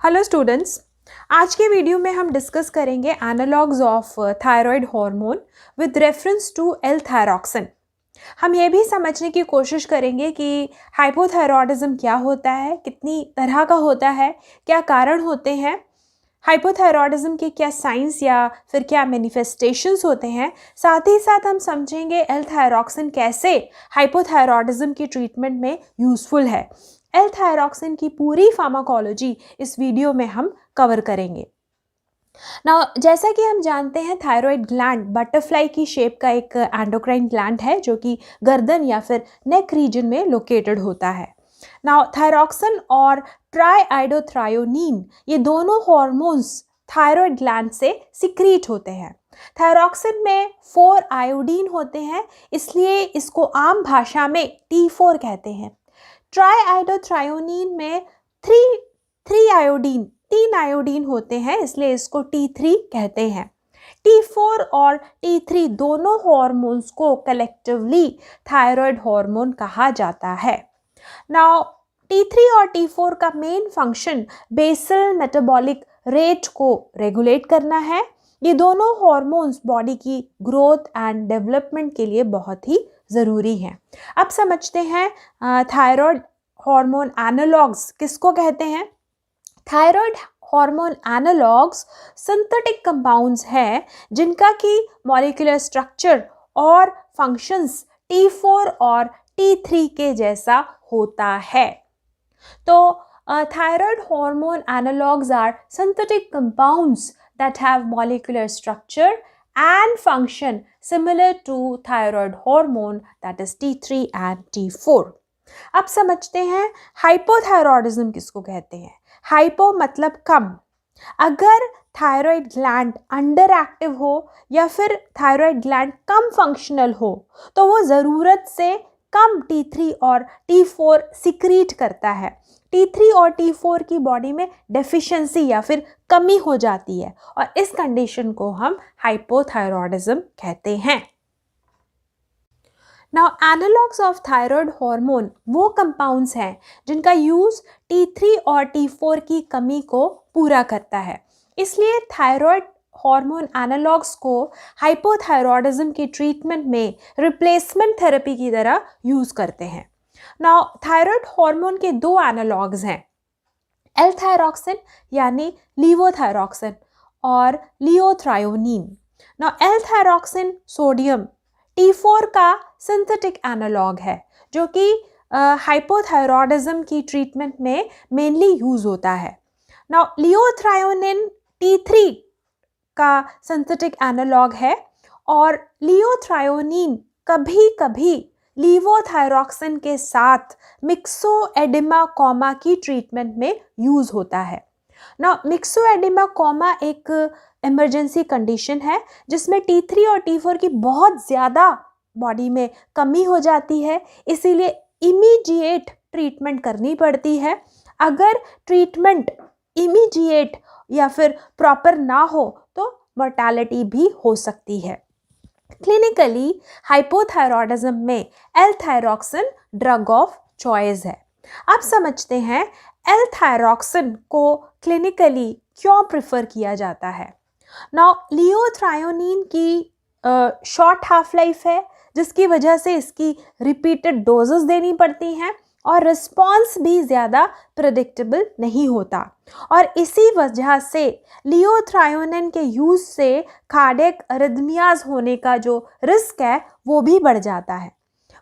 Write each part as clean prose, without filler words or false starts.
Hello students, आज के video में हम डिस्कस करेंगे analogues of thyroid hormone with reference to L thyroxine. हम ये भी समझने की कोशिश करेंगे कि हाइपोथायरॉयडिज्म क्या होता है, कितनी तरह का होता है, क्या कारण होते हैं, हाइपोथायरॉयडिज्म के क्या साइंस या फिर क्या मैनिफेस्टेशंस होते हैं। साथ ही साथ हम समझेंगे एल थायरॉक्सिन कैसे हाइपोथायरॉयडिज्म की ट्रीटमेंट में यूज़फुल है। एल थायरॉक्सिन की पूरी फार्माकोलॉजी इस वीडियो में हम कवर करेंगे। ना जैसा कि हम जानते हैं, थायराइड ग्लैंड बटरफ्लाई की शेप का एक एंडोक्राइन ग्लैंड है जो कि गर्दन या फिर नेक रीजन में लोकेटेड होता है। ना थायरॉक्सिन और ट्राईआइडोथ्रायोनीन ये दोनों हॉर्मोन्स थायराइड ग्लैंड से सिक्रीट होते हैं। थायरॉक्सिन में 4 आयोडीन होते हैं, इसलिए इसको आम भाषा में T4 कहते हैं। ट्राईआइडोथ्रायोनीन में 3 आयोडीन 3 आयोडीन होते हैं, इसलिए इसको T3 कहते हैं। T4 और T3 दोनों हॉर्मोन्स को कलेक्टिवली थायराइड हार्मोन कहा जाता है। नाउ T3 और T4 का main function basal metabolic rate को रेगुलेट करना है। ये दोनों हार्मोन्स बॉडी की ग्रोथ एंड डेवलपमेंट के लिए बहुत ही ज़रूरी हैं। अब समझते हैं थायराइड हार्मोन एनालॉग्स किसको कहते हैं। Thyroid hormone analogues synthetic compounds हैं जिनका कि मॉलिक्यूलर स्ट्रक्चर और फंक्शंस T4 और T3 के जैसा होता है। तो thyroid hormone analogs are synthetic compounds that have molecular structure and function similar to thyroid hormone, that is T3 and T4. अब समझते हैं हाइपोथायरॉयडिज्म किसको कहते हैं। हाइपो मतलब कम। अगर थायराइड ग्लैंड अंडर एक्टिव हो या फिर थायराइड ग्लैंड कम फंक्शनल हो तो वो ज़रूरत से कम T3 और T4 सिक्रीट करता है। T3 और T4 की बॉडी में डेफिशिएंसी या फिर कमी हो जाती है और इस कंडीशन को हम हाइपोथायरॉयडिज्म कहते हैं। Now analogues of thyroid hormone वो कंपाउंड्स हैं जिनका यूज़ T3 और T4 की कमी को पूरा करता है, इसलिए थायराइड हार्मोन एनालॉग्स को हाइपोथायरॉयडिज्म की ट्रीटमेंट में रिप्लेसमेंट थेरेपी की तरह यूज़ करते हैं। नाउ थायराइड हार्मोन के 2 एनालॉग्स हैं, एल थायरॉक्सिन यानी लीवोथायरॉक्सिन और liothyronine. Now L thyroxine sodium T4 का सिंथेटिक एनालॉग है जो कि हाइपोथायरॉयडिज्म की ट्रीटमेंट में मेनली यूज़ होता है। नाउ लियोथ्रायोनिन T3 का सिंथेटिक एनालॉग है और लियोथ्रायोनीन कभी कभी लीवोथायरॉक्सिन के साथ मिक्सोएडिमा कोमा की ट्रीटमेंट में यूज़ होता है। ना मिक्सोएडिमा कोमा एक इमरजेंसी कंडीशन है जिसमें T3 और T4 की बहुत ज़्यादा बॉडी में कमी हो जाती है, इसीलिए इमीडिएट ट्रीटमेंट करनी पड़ती है। अगर ट्रीटमेंट इमीडिएट या फिर प्रॉपर ना हो तो मोर्टेलिटी भी हो सकती है। क्लिनिकली हाइपोथायरॉयडिज्म में L thyroxine drug of choice है। अब समझते हैं एल थायरॉक्सिन को क्लिनिकली क्यों प्रेफर किया जाता है। नाउ लियोथ्रायोनीन की शॉर्ट हाफ लाइफ है जिसकी वजह से इसकी रिपीटेड डोजेस देनी पड़ती हैं और रिस्पॉन्स भी ज़्यादा प्रेडिक्टेबल नहीं होता और इसी वजह से लियोथ्रायोनिन के यूज़ से कार्डियक अरिथमियाज होने का जो रिस्क है वो भी बढ़ जाता है।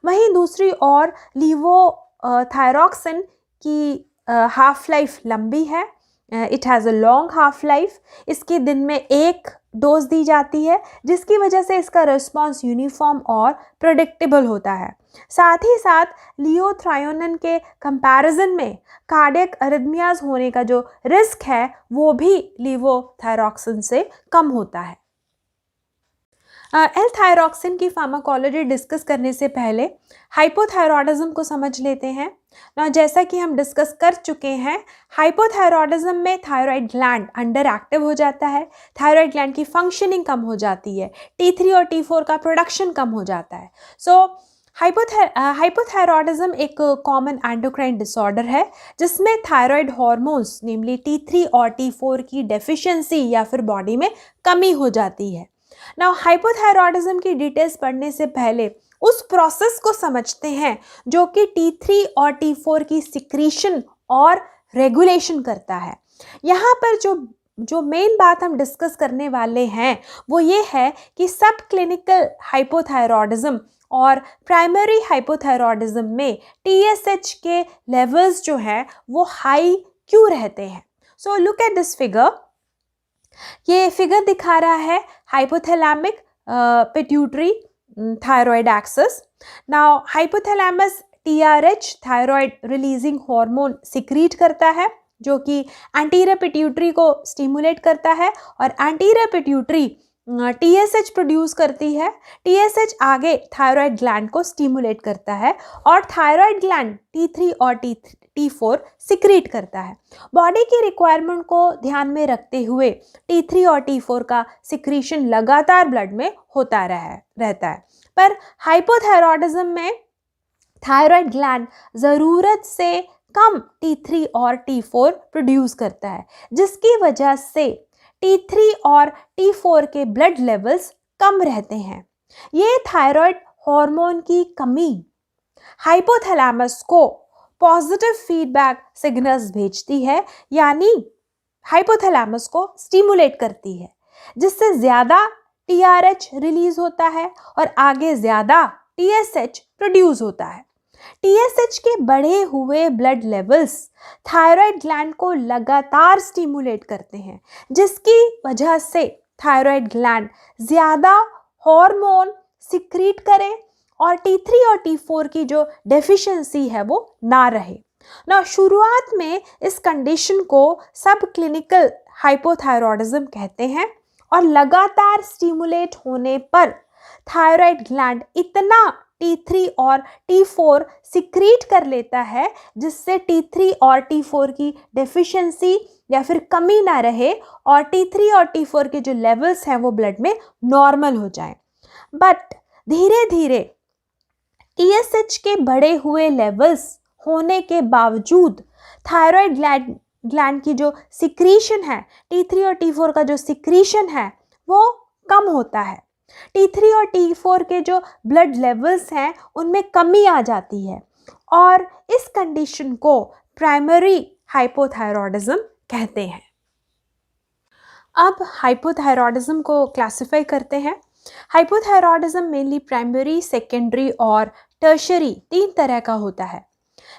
वहीं दूसरी ओर लिवोथायरॉक्सिन की हाफ लाइफ लंबी है, it has a long half life. इसकी दिन में 1 डोज दी जाती है जिसकी वजह से इसका रिस्पॉन्स यूनिफॉर्म और प्रेडिक्टेबल होता है। साथ ही साथ लियोथ्रायोनिन के कंपैरिजन में कार्डियक अरिथमियाज होने का जो रिस्क है वो भी लिवोथायरॉक्सिन से कम होता है। एल थायरॉक्सिन की फार्माकोलॉजी डिस्कस करने से पहले हाइपोथायरॉयडिज्म को समझ लेते हैं। ना जैसा कि हम डिस्कस कर चुके हैं, हाइपोथायरॉयडिज्म में थायराइड ग्लैंड अंडर एक्टिव हो जाता है, थायराइड ग्लैंड की फंक्शनिंग कम हो जाती है, T3 और T4 का प्रोडक्शन कम हो जाता है। सो हाइपोथायरॉयडिज्म एक कॉमन एंडोक्राइन डिसऑर्डर है जिसमें थायराइड हार्मोन्स नेमली T3 और T4 की डेफिशिएंसी या फिर बॉडी में कमी हो जाती है। नाउ हाइपोथायरॉयडिज्म की डिटेल्स पढ़ने से पहले उस प्रोसेस को समझते हैं जो कि T3 और T4 की सिक्रीशन और रेगुलेशन करता है। यहाँ पर जो मेन बात हम डिस्कस करने वाले हैं वो ये है कि सब क्लिनिकल हाइपोथायरॉयडिज्म और प्राइमरी हाइपोथायरॉयडिज्म में TSH के लेवल्स जो हैं वो हाई क्यों रहते हैं। So look at this figure. ये फिगर दिखा रहा है hypothalamic pituitary thyroid axis. Now hypothalamus TRH thyroid releasing hormone secrete करता है जो कि एंटीरियर पिट्यूटरी को स्टिमुलेट करता है और एंटीरियर पिट्यूटरी TSH प्रोड्यूस करती है। TSH आगे थायराइड ग्लैंड को स्टिमुलेट करता है और थायराइड ग्लैंड T3 और T4 सिक्रीट करता है। बॉडी की रिक्वायरमेंट को ध्यान में रखते हुए T3 और T4 का सिक्रीशन लगातार ब्लड में होता रहता है। पर हाइपोथायरॉयडिज्म में थायराइड ग्लैंड ज़रूरत से कम T3 और T4 प्रोड्यूस करता है जिसकी वजह से T3 और T4 के ब्लड लेवल्स कम रहते हैं। ये थायराइड हार्मोन की कमी हाइपोथैलेमस को पॉजिटिव फीडबैक सिग्नल्स भेजती है, यानी हाइपोथैलेमस को स्टिमुलेट करती है जिससे ज़्यादा TRH रिलीज होता है और आगे ज़्यादा TSH प्रोड्यूस होता है। TSH के बढ़े हुए ब्लड लेवल्स थायराइड ग्लैंड को लगातार स्टिमुलेट करते हैं जिसकी वजह से थायराइड ग्लैंड ज़्यादा हार्मोन सिक्रीट करे और T3 और T4 की जो डेफिशिएंसी है वो ना रहे। ना शुरुआत में इस कंडीशन को सब क्लिनिकल हाइपोथायरॉयडिज्म कहते हैं और लगातार स्टिमुलेट होने पर थायराइड ग्लैंड इतना T3 और T4 सिक्रीट कर लेता है जिससे T3 और T4 की डेफिशिएंसी या फिर कमी ना रहे और T3 और T4 के जो लेवल्स हैं वो ब्लड में नॉर्मल हो जाएं। बट धीरे धीरे TSH के बढ़े हुए लेवल्स होने के बावजूद थायराइड ग्लैंड की जो सिक्रीशन है, T3 और T4 का जो सिक्रीशन है वो कम होता है। T3 और T4 के जो ब्लड लेवल्स हैं उनमें कमी आ जाती है और इस कंडीशन को प्राइमरी हाइपोथायरॉयडिज्म कहते हैं। अब हाइपोथायरॉयडिज्म को क्लासिफाई करते हैं। हाइपोथायरॉयडिज्म मेनली प्राइमरी, सेकेंडरी और टर्शरी 3 तरह का होता है।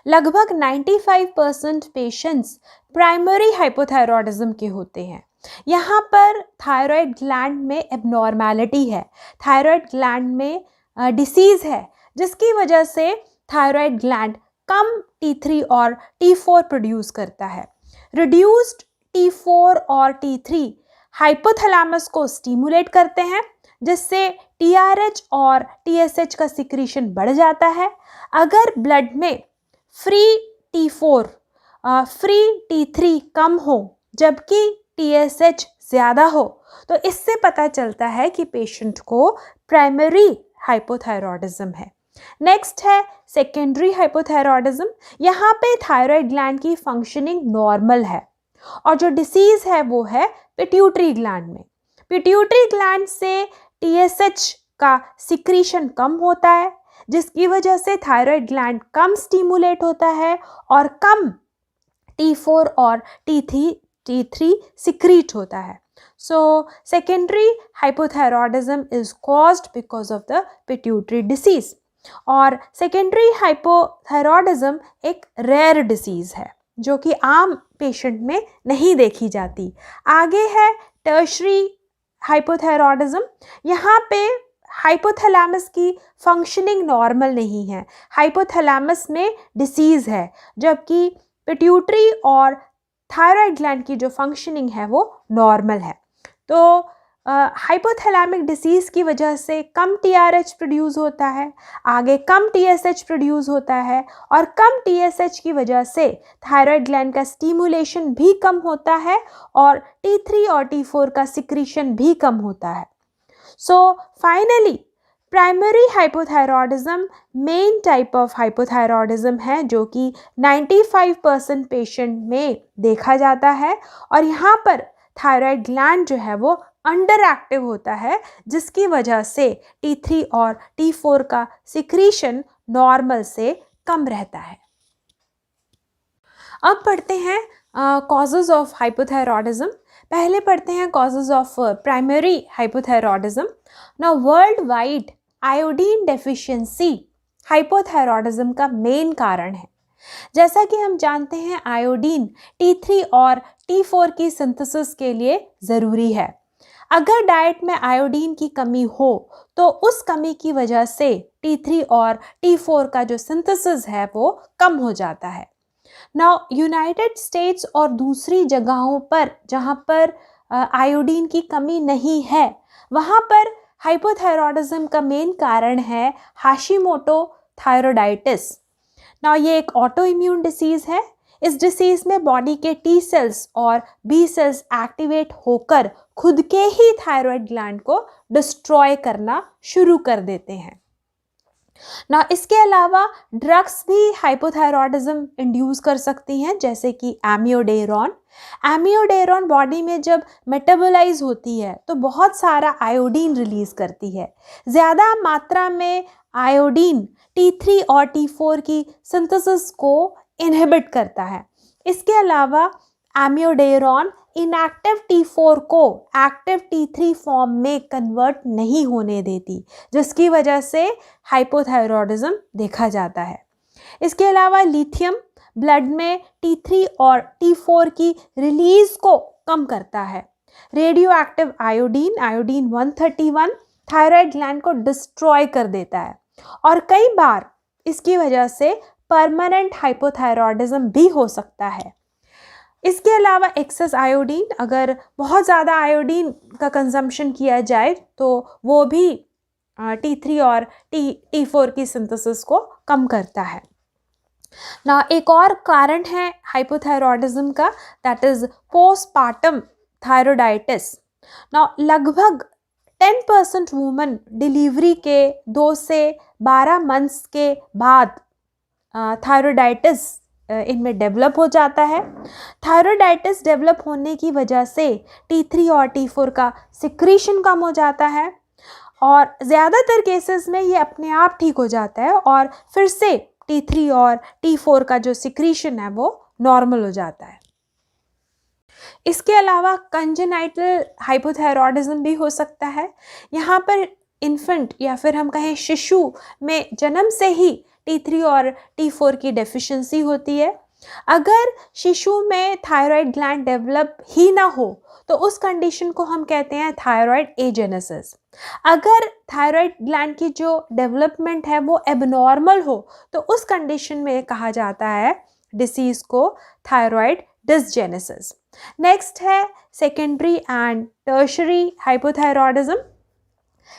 लगभग 95% पेशेंट्स प्राइमरी हाइपोथायरॉयडिज्म के होते हैं। यहाँ पर थायराइड ग्लैंड में एबनॉर्मैलिटी है, थायराइड ग्लैंड में डिसीज़ है जिसकी वजह से थायराइड ग्लैंड कम T3 और T4 प्रोड्यूस करता है। रिड्यूस्ड T4 और T3 हाइपोथैलेमस को स्टिमुलेट करते हैं जिससे TRH और TSH का सिक्रीशन बढ़ जाता है। अगर ब्लड में फ्री T4 फ्री T3 कम हो जबकि TSH ज़्यादा हो तो इससे पता चलता है कि पेशेंट को प्राइमरी हाइपोथायरॉयडिज्म है। नेक्स्ट है सेकेंडरी हाइपोथायरॉयडिज्म। यहाँ पे थायराइड ग्लैंड की फंक्शनिंग नॉर्मल है और जो डिसीज़ है वो है पिट्यूटरी ग्लैंड में। पिट्यूटरी ग्लैंड से TSH का सिक्रीशन कम होता है जिसकी वजह से थायराइड ग्लैंड कम स्टिमुलेट होता है और कम T4 और T3 सिक्रीट होता है। So secondary hypothyroidism is caused because of the pituitary disease और सेकेंडरी हाइपोथायरॉयडिज्म एक रेयर डिसीज़ है जो कि आम पेशेंट में नहीं देखी जाती। आगे है टर्शरी हाइपोथायरॉयडिज्म। यहाँ पे हाइपोथैलेमस की फंक्शनिंग नॉर्मल नहीं है, हाइपोथैलेमस में डिसीज़ है जबकि पिट्यूटरी और थायराइड ग्लैंड की जो फंक्शनिंग है वो नॉर्मल है। तो हाइपोथैलेमिक डिसीज़ की वजह से कम TRH प्रोड्यूस होता है, आगे कम TSH प्रोड्यूस होता है और कम TSH की वजह से थायराइड ग्लैंड का स्टिमुलेशन भी कम होता है और T3 और T4 का सिक्रीशन भी कम होता है। So finally primary hypothyroidism main type of hypothyroidism है जो कि 95% पेशेंट में देखा जाता है और यहाँ पर थायराइड ग्लैंड जो है वो अंडर एक्टिव होता है, जिसकी वजह से T3 और T4 का सिक्रीशन नॉर्मल से कम रहता है। अब पढ़ते हैं कॉजेज ऑफ हाइपोथायरॉयडिज्म। पहले पढ़ते हैं causes of primary hypothyroidism. Now world wide iodine deficiency hypothyroidism का मेन कारण है। जैसा कि हम जानते हैं आयोडीन T3 और T4 की सिंथेसिस के लिए ज़रूरी है। अगर डाइट में आयोडीन की कमी हो तो उस कमी की वजह से T3 और T4 का जो सिंथेसिस है वो कम हो जाता है। नाउ यूनाइटेड स्टेट्स और दूसरी जगहों पर जहाँ पर आयोडीन की कमी नहीं है, वहाँ पर हाइपोथायरॉयडिज्म का मेन कारण है हाशिमोटो थायरोइडाइटिस। नाउ ये एक ऑटो इम्यून डिसीज़ है। इस डिसीज़ में बॉडी के टी सेल्स और बी सेल्स एक्टिवेट होकर खुद के ही थायराइड ग्लैंड को डिस्ट्रॉय करना शुरू कर देते हैं। ना इसके अलावा ड्रग्स भी हाइपोथायरॉयडिज्म इंड्यूस कर सकती हैं, जैसे कि एमियोडेरोन। एमियोडेरोन बॉडी में जब मेटाबोलाइज होती है तो बहुत सारा आयोडीन रिलीज करती है। ज़्यादा मात्रा में आयोडीन T3 और T4 की सिंथेसिस को इनहिबिट करता है। इसके अलावा एमियोडेरोन इनएक्टिव T4 को एक्टिव T3 फॉर्म में कन्वर्ट नहीं होने देती, जिसकी वजह से हाइपोथायरॉयडिज्म देखा जाता है। इसके अलावा लिथियम ब्लड में T3 और T4 की रिलीज को कम करता है। Radio active iodine 131 thyroid gland को डिस्ट्रॉय कर देता है और कई बार इसकी वजह से परमानेंट हाइपोथायरॉयडिज्म भी हो सकता है। इसके अलावा एक्सेस आयोडीन, अगर बहुत ज़्यादा आयोडीन का कंजम्पशन किया जाए तो वो भी T3 और T4 की सिंथेसिस को कम करता है। ना एक और कारण है हाइपोथायरॉयडिज्म का, दैट इज पोस्टपार्टम थायरोइडाइटिस। ना लगभग 10% वुमन डिलीवरी के 2 से 12 मंथ्स के बाद थायरोइडाइटिस इनमें डेवलप हो जाता है। थायरोइडाइटिस डेवलप होने की वजह से T3 और T4 का सिक्रीशन कम हो जाता है और ज़्यादातर केसेस में ये अपने आप ठीक हो जाता है और फिर से T3 और T4 का जो सिक्रीशन है वो नॉर्मल हो जाता है। इसके अलावा कंजेनाइटल हाइपोथायरॉयडिज्म भी हो सकता है। यहाँ पर इन्फेंट या फिर हम कहें शिशु में जन्म से ही T3 और T4 की डेफिशिएंसी होती है। अगर शिशु में थायराइड ग्लैंड डेवलप ही ना हो तो उस कंडीशन को हम कहते हैं थायराइड एजेनेसिस। अगर थायराइड ग्लैंड की जो डेवलपमेंट है वो एबनॉर्मल हो तो उस कंडीशन में कहा जाता है डिसीज़ को थायराइड डिसजेनेसिस। नेक्स्ट है secondary and tertiary hypothyroidism.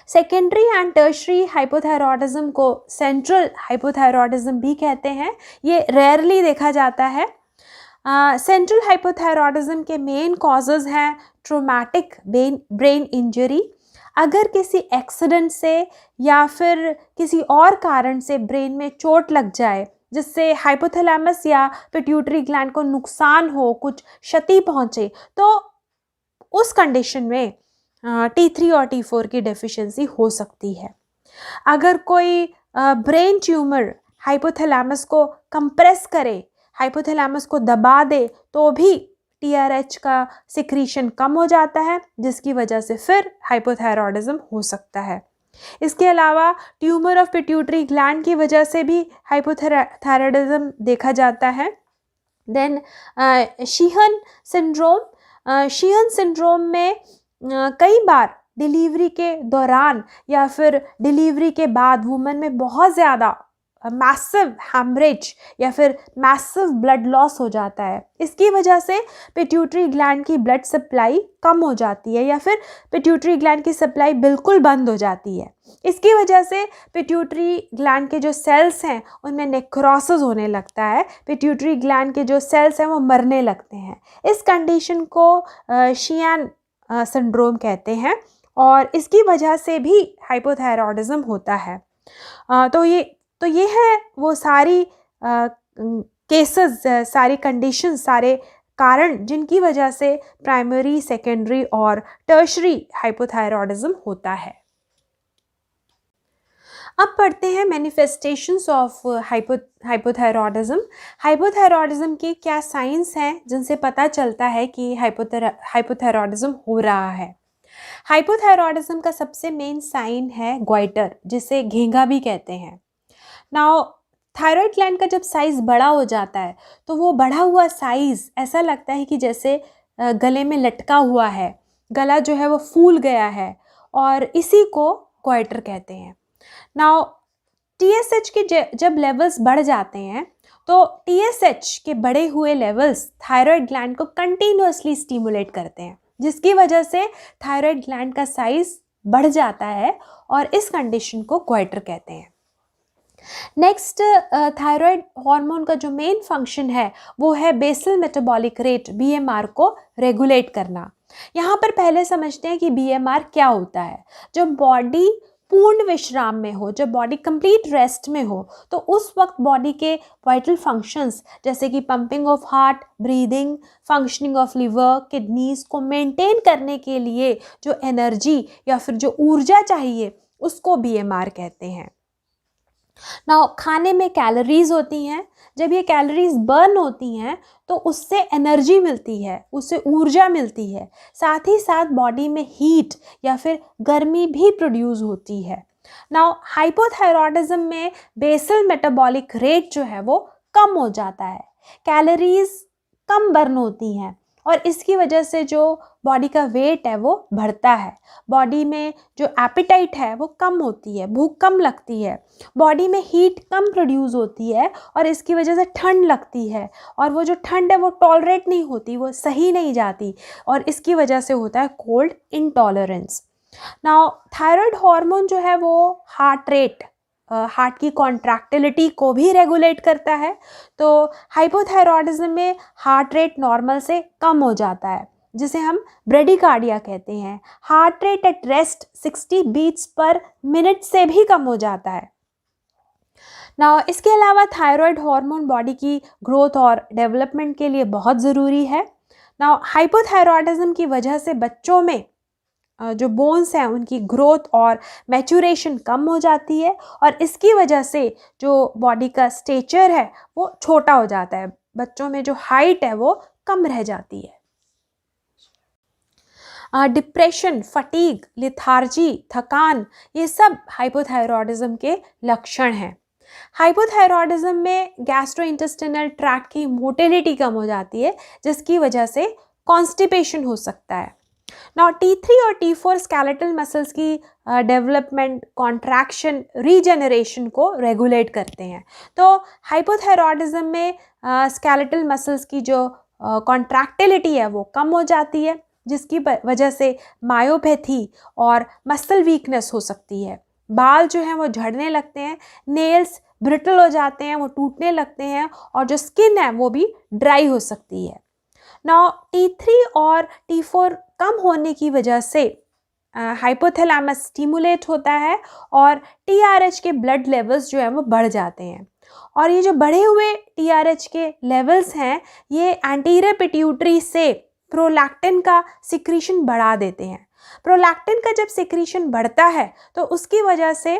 Secondary and tertiary hypothyroidism को सेंट्रल हाइपोथायरॉयडिज्म भी कहते हैं। ये रेयरली देखा जाता है। सेंट्रल हाइपोथायरॉयडिज्म के मेन कॉजेज हैं ट्रोमैटिक ब्रेन इंजरी। अगर किसी एक्सीडेंट से या फिर किसी और कारण से ब्रेन में चोट लग जाए जिससे हाइपोथैलेमस या पिट्यूटरी ग्लैंड को नुकसान हो, कुछ क्षति पहुंचे, तो उस कंडीशन में T3 और T4 की डेफिशिएंसी हो सकती है। अगर कोई ब्रेन ट्यूमर हाइपोथैलेमस को कंप्रेस करे, हाइपोथैलेमस को दबा दे, तो भी TRH का सिक्रीशन कम हो जाता है, जिसकी वजह से फिर हाइपोथायरॉयडिज्म हो सकता है। इसके अलावा ट्यूमर ऑफ पिट्यूटरी ग्लैंड की वजह से भी हाइपोथायरॉयडिज्म देखा जाता है। देन शीहन सिंड्रोम में कई बार डिलीवरी के दौरान या फिर डिलीवरी के बाद वुमन में बहुत ज़्यादा मैसिव हैमरेज या फिर मैसिव ब्लड लॉस हो जाता है। इसकी वजह से पिट्यूटरी ग्लैंड की ब्लड सप्लाई कम हो जाती है या फिर पिट्यूटरी ग्लैंड की सप्लाई बिल्कुल बंद हो जाती है। इसकी वजह से पिट्यूटरी ग्लैंड के जो सेल्स हैं उनमें नेक्रोसिस होने लगता है। पिट्यूटरी ग्लैंड के जो सेल्स हैं वो मरने लगते हैं। इस कंडीशन को शीहन सिंड्रोम कहते हैं और इसकी वजह से भी हाइपोथायरॉयडिज्म होता है। तो ये है वो सारी केसेस, सारी कंडीशन, सारे कारण जिनकी वजह से प्राइमरी, सेकेंडरी और टर्शरी हाइपोथायरॉयडिज्म होता है। अब पढ़ते हैं मैनिफेस्टेशंस ऑफ हाइपोथायरॉयडिज्म। हाइपोथायरॉयडिज्म के क्या साइंस हैं जिनसे पता चलता है कि हाइपोथायरॉयडिज्म हो रहा है। हाइपोथायरॉयडिज्म का सबसे मेन साइन है ग्वाइटर, जिसे घेंगा भी कहते हैं। नाउ थायराइड ग्लैंड का जब साइज़ बड़ा हो जाता है तो वो बढ़ा हुआ साइज़ ऐसा लगता है कि जैसे गले में लटका हुआ है, गला जो है वो फूल गया है, और इसी को ग्वाइटर कहते हैं। नाउ TSH के जब लेवल्स बढ़ जाते हैं तो TSH के बढ़े हुए लेवल्स थायराइड ग्लैंड को कंटिन्यूअसली स्टिमुलेट करते हैं, जिसकी वजह से थायराइड ग्लैंड का साइज बढ़ जाता है और इस कंडीशन को ग्वाइटर कहते हैं। नेक्स्ट, थायराइड हार्मोन का जो मेन फंक्शन है वो है बेसल मेटाबॉलिक रेट BMR को रेगुलेट करना। यहाँ पर पहले समझते हैं कि BMR क्या होता है। जब बॉडी पूर्ण विश्राम में हो, जब बॉडी कंप्लीट रेस्ट में हो, तो उस वक्त बॉडी के वाइटल फंक्शंस जैसे कि pumping of heart, breathing, functioning of liver, kidneys को मेंटेन करने के लिए जो एनर्जी या फिर जो ऊर्जा चाहिए उसको BMR कहते हैं। नाउ खाने में कैलोरीज होती हैं, जब ये कैलोरीज बर्न होती हैं तो उससे एनर्जी मिलती है, उससे ऊर्जा मिलती है, साथ ही साथ बॉडी में हीट या फिर गर्मी भी प्रोड्यूस होती है। नाउ हाइपोथायरॉयडिज्म में बेसल मेटाबॉलिक रेट जो है वो कम हो जाता है, कैलोरीज कम बर्न होती हैं और इसकी वजह से जो बॉडी का वेट है वो बढ़ता है, बॉडी में जो एपेटाइट है वो कम होती है, भूख कम लगती है, बॉडी में हीट कम प्रोड्यूस होती है और इसकी वजह से ठंड लगती है, और वो जो ठंड है वो टॉलरेट नहीं होती, वो सही नहीं जाती, और इसकी वजह से होता है cold intolerance. Now thyroid hormone जो है वो हार्ट रेट, हार्ट की कॉन्ट्रैक्टिलिटी को भी रेगुलेट करता है। तो हाइपोथायरॉयडिज्म में हार्ट रेट नॉर्मल से कम हो जाता है, जिसे हम ब्रेडिकार्डिया कहते हैं। Heart rate at rest 60 beats per minute से भी कम हो जाता है। नाउ इसके अलावा थायराइड हार्मोन बॉडी की ग्रोथ और डेवलपमेंट के लिए बहुत ज़रूरी है। नाउ हाइपोथायरॉयडिज्म की वजह से बच्चों में जो बोन्स हैं उनकी ग्रोथ और मैच्योरेशन कम हो जाती है और इसकी वजह से जो बॉडी का स्टेचर है वो छोटा हो जाता है, बच्चों में जो हाइट है वो कम रह जाती है। डिप्रेशन, फटीग, लिथार्जी, थकान, ये सब हाइपोथायरॉयडिज्म के लक्षण हैं। हाइपोथायरॉयडिज्म में गैस्ट्रोइंटेस्टिनल ट्रैक्ट की मोटिलिटी कम हो जाती है, जिसकी वजह से कॉन्स्टिपेशन हो सकता है। नाउ T3 और T4 स्केलेटल मसल्स की डेवलपमेंट, कॉन्ट्रैक्शन, रीजेनरेशन को रेगुलेट करते हैं। तो हाइपोथायरॉयडिज्म में स्केलेटल मसल्स की जो कॉन्ट्रैक्टिलिटी है वो कम हो जाती है, जिसकी वजह से मायोपैथी और मसल वीकनेस हो सकती है। बाल जो हैं वो झड़ने लगते हैं, नेल्स ब्रिटल हो जाते हैं, वो टूटने लगते हैं और जो स्किन है वो भी ड्राई हो सकती है। नाउ T3 और T4 कम होने की वजह से हाइपोथैलेमस स्टिमुलेट होता है और TRH के ब्लड लेवल्स जो हैं वो बढ़ जाते हैं, और ये जो बढ़े हुए TRH के लेवल्स हैं ये एंटीरियर पिट्यूटरी से प्रोलैक्टिन का सिक्रीशन बढ़ा देते हैं। प्रोलैक्टिन का जब सिक्रीशन बढ़ता है तो उसकी वजह से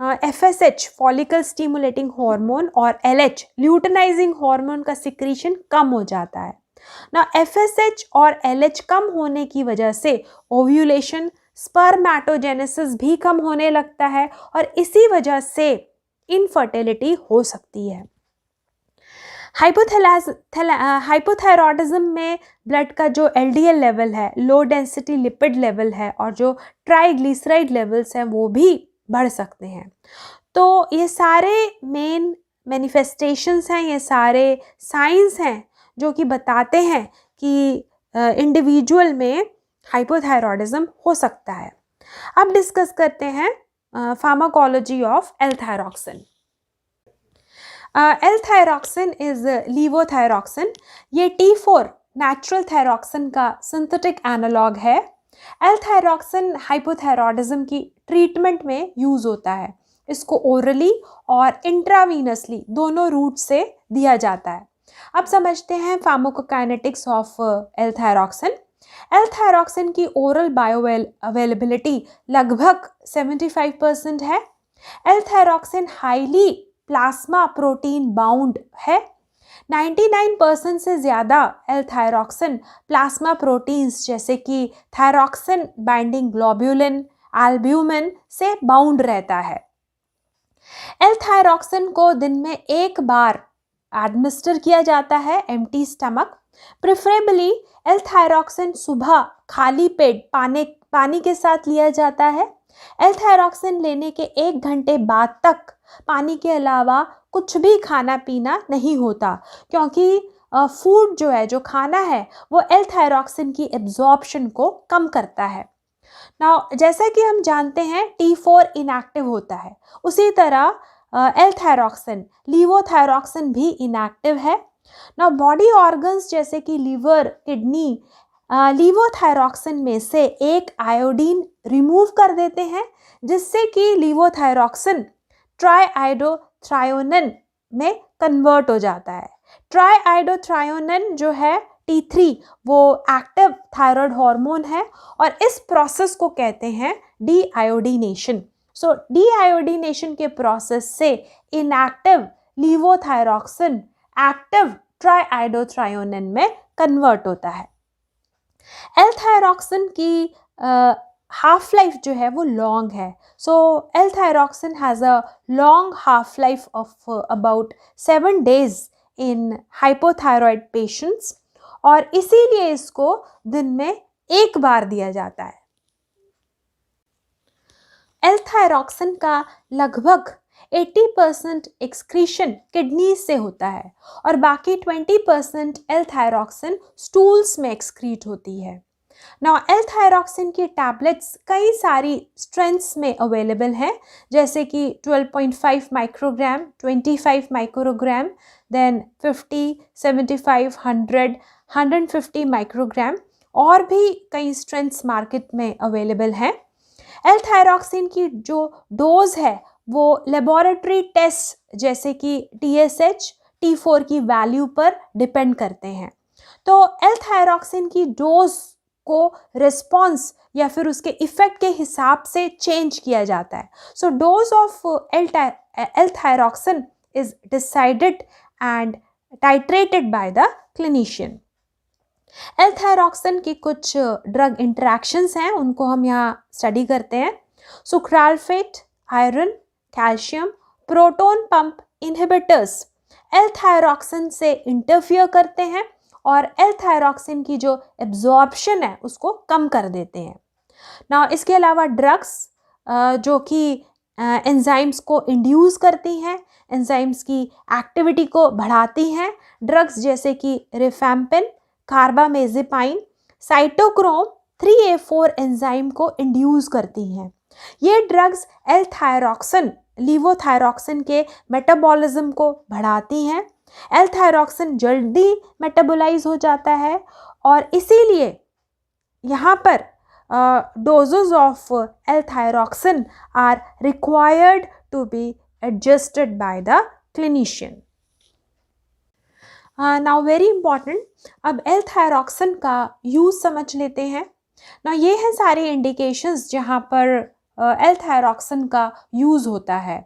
FSH फॉलिकल स्टिमुलेटिंग हार्मोन और LH ल्यूटेनाइजिंग हार्मोन का सिक्रीशन कम हो जाता है। ना FSH और LH कम होने की वजह से ओव्यूलेशन, स्पर्मेटोजेनेसिस भी कम होने लगता है और इसी वजह से इनफर्टिलिटी हो सकती है। हाइपोथायरॉयडिज्म में ब्लड का जो LDL लेवल है, लो डेंसिटी लिपिड लेवल है, और जो ट्राइग्लिसराइड लेवल्स हैं वो भी बढ़ सकते हैं। तो ये सारे मेन मैनिफेस्टेशंस हैं, ये सारे साइंस हैं जो कि बताते हैं कि इंडिविजुअल में हाइपोथायरॉयडिज्म हो सकता है। अब डिस्कस करते हैं फार्माकोलॉजी ऑफ L-थायरॉक्सिन। L-थायरॉक्सिन इज लीवोथायरॉक्सिन। ये T4 नेचुरल थायरॉक्सिन का सिंथेटिक एनालॉग है। एल थायरॉक्सिन हाइपोथायरॉयडिज्म की ट्रीटमेंट में यूज़ होता है। इसको ओरली और इंट्रावीनसली दोनों रूट से दिया जाता है। अब समझते हैं pharmacokinetics of L thyroxine. L thyroxine की ओरल बायो अवेलेबिलिटी लगभग 75% है। L thyroxine highly plasma protein bound है। 99% से ज़्यादा एल थायरॉक्सिन प्लाज्मा प्रोटीन्स जैसे कि थायरॉक्सिन बाइंडिंग ग्लोब्यूलिन, एल्ब्यूमिन से बाउंड रहता है। एल थायरॉक्सिन को दिन में एक बार एडमिनिस्टर किया जाता है empty stomach. Preferably L thyroxine सुबह खाली पेट पानी के साथ लिया जाता है। एल थायरॉक्सिन लेने के 1 घंटे बाद तक पानी के अलावा कुछ भी खाना पीना नहीं होता, क्योंकि फूड जो है, जो खाना है, वो एल थायरॉक्सिन की एब्जॉर्प्शन को कम करता है। नाउ जैसा कि हम जानते हैं T4 इनएक्टिव होता है, उसी तरह एल थायरॉक्सिन, लीवोथायरॉक्सिन भी इनएक्टिव है। नाउ बॉडी ऑर्गन्स जैसे कि लीवर, किडनी लीवोथायरॉक्सिन में से एक आयोडीन रिमूव कर देते हैं, जिससे कि लीवोथायरॉक्सिन ट्राइआइडोथ्रायोनिन में कन्वर्ट हो जाता है। ट्राइआइडोथ्रायोनिन जो है T3 वो एक्टिव थायराइड हार्मोन है और इस प्रोसेस को कहते हैं डीआयोडीनेशन। सो डीआयोडीनेशन के प्रोसेस से इनएक्टिव लीवोथायरॉक्सिन एक्टिव ट्राइआइडोथ्रायोनिन में कन्वर्ट होता है। एल थायरॉक्सिन की हाफ लाइफ जो है वो लॉन्ग है। So L thyroxine has a long half life of about 7 days in hypothyroid patients और इसीलिए इसको दिन में एक बार दिया जाता है। एल थायरॉक्सिन का लगभग 80% एक्सक्रीशन किडनी से होता है और बाकी 20% एल थायरॉक्सिन स्टूल्स में एक्सक्रीट होती है। नाउ एल थायरॉक्सिन की टैबलेट्स कई सारी स्ट्रेंथ्स में अवेलेबल हैं, जैसे कि 12.5 माइक्रोग्राम, 25 माइक्रोग्राम, देन 50, 75, 100, 150 माइक्रोग्राम, और भी कई स्ट्रेंथ्स मार्केट में अवेलेबल हैं। एल थायरॉक्सिन की जो डोज है वो लेबोरेटरी टेस्ट जैसे कि TSH, T4 की वैल्यू पर डिपेंड करते हैं। तो एल थायरॉक्सिन की डोज को रिस्पॉन्स या फिर उसके इफेक्ट के हिसाब से चेंज किया जाता है। So dose of L thyroxine is decided and titrated by the clinician. L thyroxine की कुछ ड्रग इंटरैक्शंस हैं, उनको हम यहाँ स्टडी करते हैं। Sucralfate, iron, calcium, proton pump inhibitors L thyroxine से इंटरफियर करते हैं और एल थायरॉक्सिन की जो एब्जॉर्प्शन है उसको कम कर देते हैं। ना इसके अलावा ड्रग्स जो कि एंजाइम्स को इंड्यूस करती हैं, एंजाइम्स की एक्टिविटी को बढ़ाती हैं, ड्रग्स जैसे कि रिफैम्पिन, कार्बामेज़ेपाइन, साइटोक्रोम 3A4 एंजाइम को इंड्यूस करती हैं। ये ड्रग्स एल थायरॉक्सिन, लीवोथायरॉक्सिन के मेटाबॉलिज्म को बढ़ाती हैं। एल थायरॉक्सिन जल्दी मेटाबोलाइज हो जाता है और इसीलिए यहाँ पर doses of L thyroxine are required to be adjusted by the clinician. Now very important, अब एल थायरॉक्सिन का यूज़ समझ लेते हैं ना। ये हैं सारे इंडिकेशंस जहाँ पर एल थायरॉक्सिन का यूज़ होता है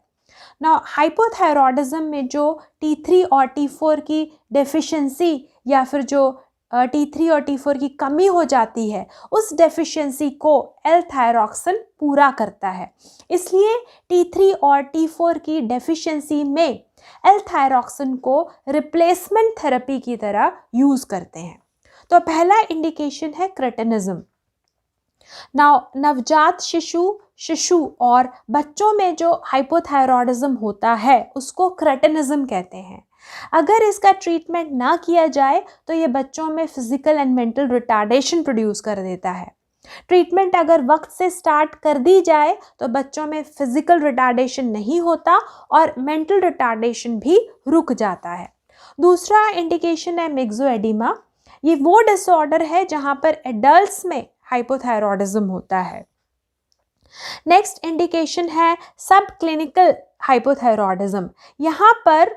ना। हाइपोथायरॉयडिज्म में जो T3 और T4 की डेफिशिएंसी या फिर जो T3 और T4 की कमी हो जाती है, उस डेफिशिएंसी को एल थायरॉक्सिन पूरा करता है। इसलिए T3 और T4 की डेफिशिएंसी में एल थायरॉक्सिन को रिप्लेसमेंट थेरेपी की तरह यूज़ करते हैं। तो पहला इंडिकेशन है क्रेटिनिज्म। नवजात शिशु और बच्चों में जो हाइपोथायरॉयडिज्म होता है उसको क्रेटिनिज्म कहते हैं। अगर इसका ट्रीटमेंट ना किया जाए तो ये बच्चों में physical and mental retardation produce कर देता है। ट्रीटमेंट अगर वक्त से स्टार्ट कर दी जाए तो बच्चों में फिजिकल रिटार्डेशन नहीं होता और मेंटल रिटार्डेशन भी रुक जाता है। दूसरा इंडिकेशन है मिक्सोएडिमा। ये वो डिसऑर्डर है जहाँ पर एडल्ट्स में हाइपोथायरॉयडिज्म होता है। नेक्स्ट इंडिकेशन है सब क्लिनिकल हाइपोथायरॉयडिज्म। यहाँ पर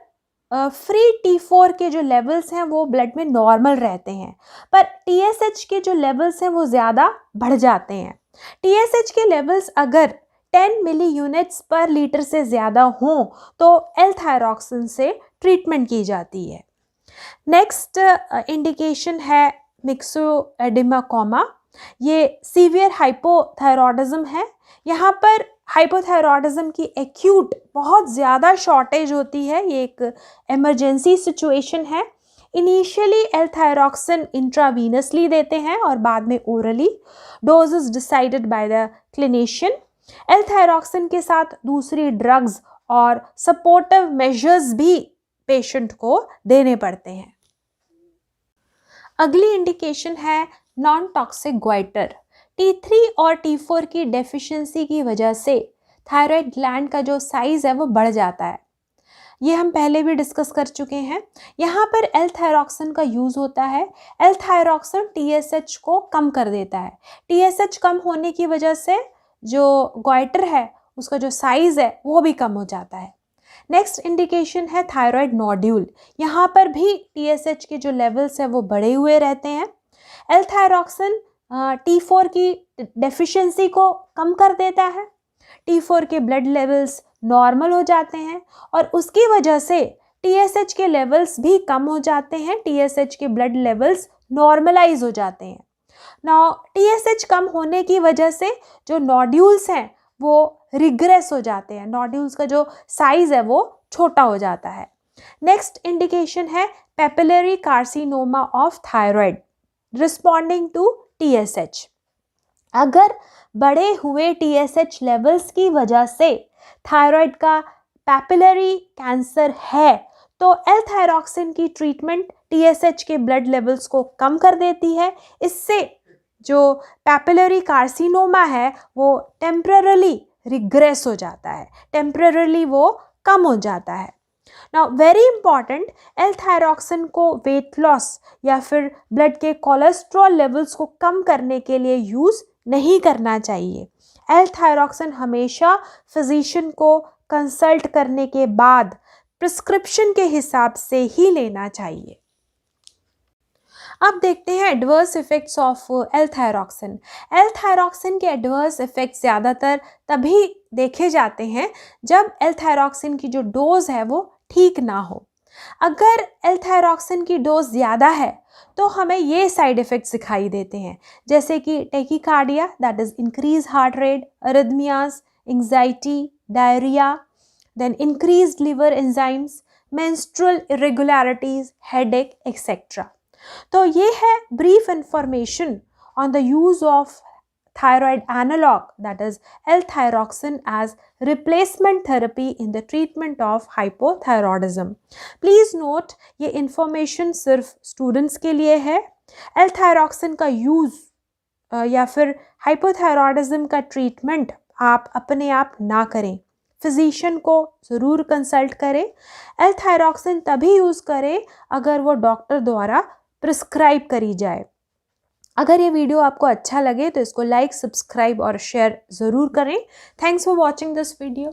फ्री T4 के जो लेवल्स हैं वो ब्लड में नॉर्मल रहते हैं, पर TSH के जो लेवल्स हैं वो ज़्यादा बढ़ जाते हैं। TSH के लेवल्स अगर 10 मिली यूनिट्स पर लीटर से ज़्यादा हों तो L-थायरॉक्सिन से ट्रीटमेंट की जाती है। नेक्स्ट इंडिकेशन है मिक्सोएडिमा कोमा। ये सीवियर हाइपोथायरॉयडिज्म है। यहाँ पर हाइपोथायरॉयडिज्म की एक्यूट बहुत ज़्यादा शॉर्टेज होती है, ये एक इमरजेंसी सिचुएशन है। इनिशियली L-थायरॉक्सिन इंट्रावीनसली देते हैं और बाद में orally, doses decided by the clinician. L-थायरॉक्सिन के साथ दूसरी ड्रग्स और सपोर्टिव मेजर्स भी पेशेंट को देने पड़ते हैं। अगली इंडिकेशन है नॉन टॉक्सिक ग्वाइटर। T3 और T4 की डेफिशिएंसी की वजह से थायराइड ग्लैंड का जो साइज़ है वो बढ़ जाता है। ये हम पहले भी डिस्कस कर चुके हैं। यहाँ पर L-थायरॉक्सिन का यूज़ होता है। L-थायरॉक्सिन TSH को कम कर देता है। TSH कम होने की वजह से जो ग्वाइटर है उसका जो साइज़ है वो भी कम हो जाता है। नेक्स्ट इंडिकेशन है थायराइड नोड्यूल। यहाँ पर भी TSH के जो लेवल्स हैं वो बढ़े हुए रहते हैं। L-थायरॉक्सिन T4 की डेफिशिएंसी को कम कर देता है। T4 के ब्लड लेवल्स नॉर्मल हो जाते हैं और उसकी वजह से TSH के लेवल्स भी कम हो जाते हैं। TSH के ब्लड लेवल्स नॉर्मलाइज हो जाते हैं। नाउ TSH कम होने की वजह से जो नोड्यूल्स हैं वो रिग्रेस हो जाते हैं। नोड्यूल्स का जो साइज है वो छोटा हो जाता है। नेक्स्ट इंडिकेशन है papillary carcinoma of thyroid responding to TSH। अगर बढ़े हुए TSH लेवल्स की वजह से थायराइड का पेपिलरी कैंसर है तो L-थायरॉक्सिन की ट्रीटमेंट TSH के ब्लड लेवल्स को कम कर देती है। इससे जो पेपिलरी कार्सिनोमा है वो टेम्पररी रिग्रेस हो जाता है, टेम्पररी वो कम हो जाता है। नाउ वेरी इंपॉर्टेंट, L-थायरॉक्सिन को वेट लॉस या फिर ब्लड के कोलेस्ट्रॉल लेवल्स को कम करने के लिए यूज़ नहीं करना चाहिए। L-थायरॉक्सिन हमेशा फिजिशियन को कंसल्ट करने के बाद प्रिस्क्रिप्शन के हिसाब से ही लेना चाहिए। अब देखते हैं एडवर्स इफ़ेक्ट्स ऑफ L-थायरॉक्सिन। L-थायरॉक्सिन के एडवर्स इफ़ेक्ट्स ज़्यादातर तभी देखे जाते हैं जब L-थायरॉक्सिन की जो डोज है वो ठीक ना हो। अगर L-थायरॉक्सिन की डोज ज़्यादा है तो हमें ये साइड इफ़ेक्ट्स दिखाई देते हैं, जैसे कि tachycardia that is increase heart rate, arrhythmias, anxiety, diarrhoea, then increased liver enzymes, menstrual irregularities, headache et cetera. तो ये है brief information on the use of thyroid analog that is L-thyroxine as replacement therapy in the treatment of hypothyroidism. Please note ये information सिर्फ students के लिए है। L-thyroxine का use या फिर hypothyroidism का ट्रीटमेंट आप अपने आप ना करें, फिजिशियन को ज़रूर कंसल्ट करें। L-thyroxine तभी यूज़ करें अगर वो डॉक्टर द्वारा प्रिस्क्राइब करी जाए। अगर ये वीडियो आपको अच्छा लगे तो इसको लाइक, सब्सक्राइब और शेयर ज़रूर करें। Thanks for watching this video.